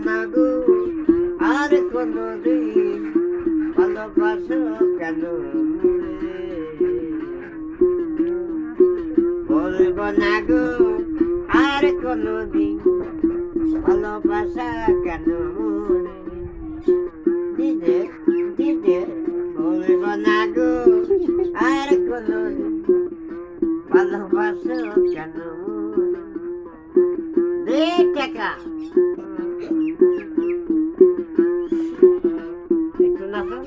না গো আর কোনদিন ভালোবাসো কেন বলবো না গো আর কোনদিন ভালোবাসা কেন দিদে দিদে বলবো না গো আর কোনদিন ভালোবাসো কেন দে টাকা একটু নাচো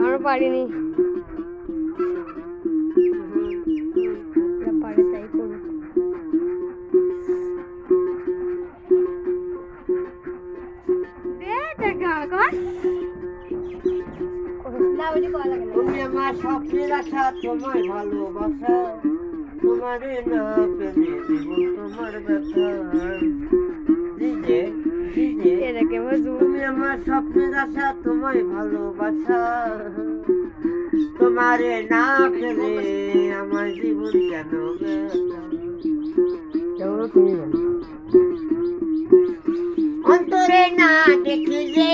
আর পারিনি পারে তাই করবো তুমি আমার স্বপ্নের আশা তোমায় ভালোবাসা তোমারে না পেলে জীবন তোমার ব্যথা দিদে দিদে এটাকে তুমি আমার স্বপ্নের আশা তোমায় ভালোবাসা তোমারে না পেলে আমার জীবন কেন ব্যথা তুমি অন্তরে না দেখিলে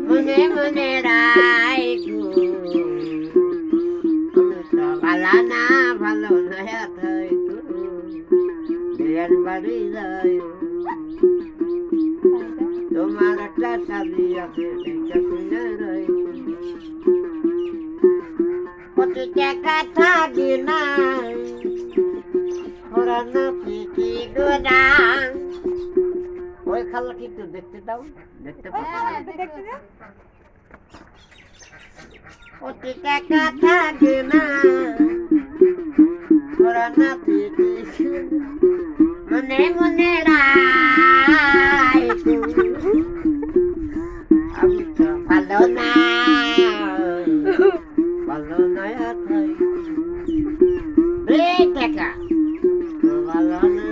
মনে মনে রায় ভালো না ভালো নয়া থাই বিয়ের বাড়ি যায় তোমার একটা শাদি আছে সেইটা শুনে রই কত টাকা থাকি না ওরা না পিটি গোনা ওই খালা কিন্তু দেখতে দাও দেখতে পাও কত টাকা থাকে না ওরা না পিটি মনে মনে রায় আমি তো ভালো না ভালো নয় থাই রে টাকা ভালো না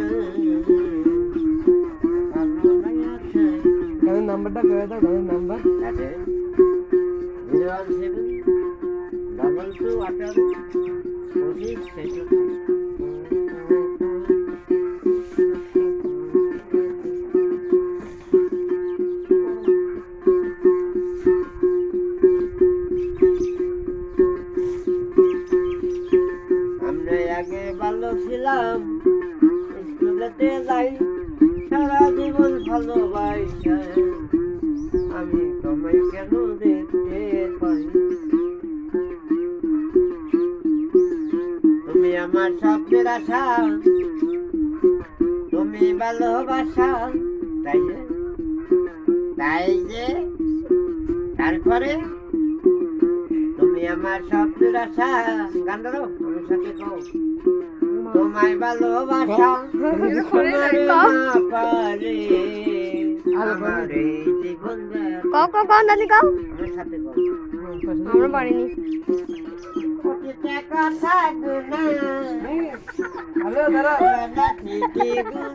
গানের নাম্বারটা করে দাও গানের নাম্বার আছে 017 22 18 25 আমরা আগে ভালো ছিলাম স্কুলেতে যাই সারা জীবন ভালোবাসা আমি তোমায় কেন দেখতে পাই তুমি আমার স্বপ্নের আশা তুমি ভালোবাসা তাই যে তারপরে তুমি আমার স্বপ্নের আশা গান ধরো আমার সাথে কও তোমায় ভালোবাসা তোমারে না পারে আমার এই জীবন কও কও কও দাদি কও আমার সাথে কও আমরা পারিনি কত টাকা থাকবে না হ্যালো দাদা না ঠিকই গুণ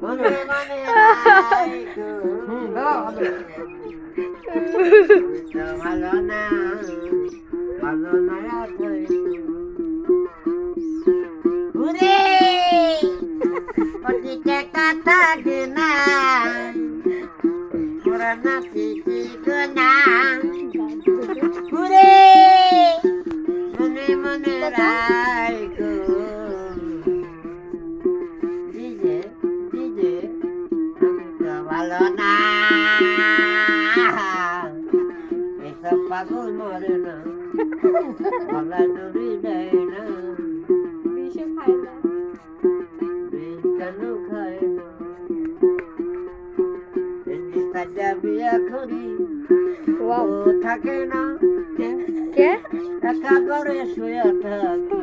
মনে মনে রাখো দাদা ভালো না ভালো নয়া থাই ওরে কত টাকা থাকে না ওরা না ঠিকই গোনা ওরে মনে মনে রাখো দিদে দিদে আমি তো ভালো না এসব পাগল মরে না গলা দড়ি দেয় না বিষ কেন খায় না কাজা বিয়া করি ওয়াও ও থাকে না কে একা করে শুয়ে থাকে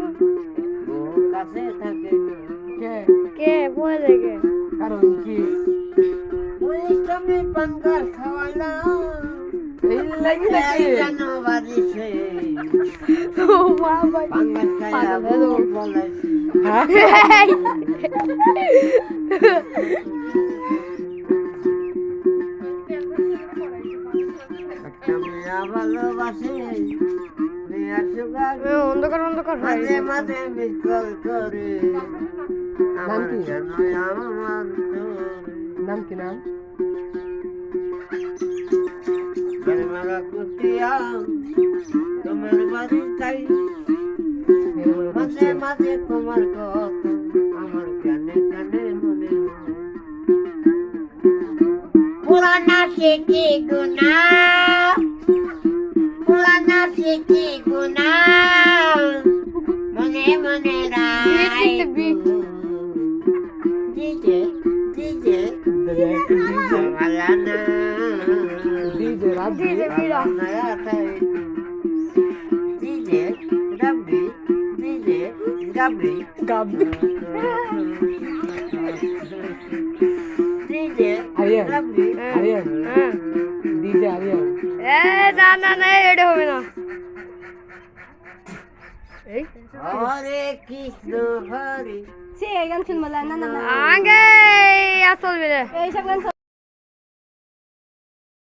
ও কাছে থাকে না কে কে বলে দেখে কারণ কি ওই তুমি পাঙ্গাল খাওয়ালাম এই লাগি নাকি জানুয়ারি সে ও বাবা পাঙ্গাল খাইয়া বউ বলেছি একটা মেয়া ভালোবাসে আসুক অন্ধকার অন্ধকার হয় মাঝে মাঝে মিস কল করে আমার কি? কেন আমার নাম কি নাম? বাড়ি মারা কুটিয়া তোমার বাড়ি চাই মাঝে মাঝে তোমার কথা আমার কানে কানে মনে পুরানা স্মৃতি গুনা পুরানা স্মৃতি গুনা মনে মনে রায় ডিজে ডিজে মালানা ডিজে রাব্বি ডিজে বিরা नया डीजे गब्बी डीजे गब्बी গাব্বি डीजे আরিয়ান गब्बी আরিয়ান হ্যাঁ ডিজে আরিয়ান না না না এটা হবে না এই हरे कृष्ण हरे সে এই গান শুনবো না না না আগে আসল বেরে এইসব গান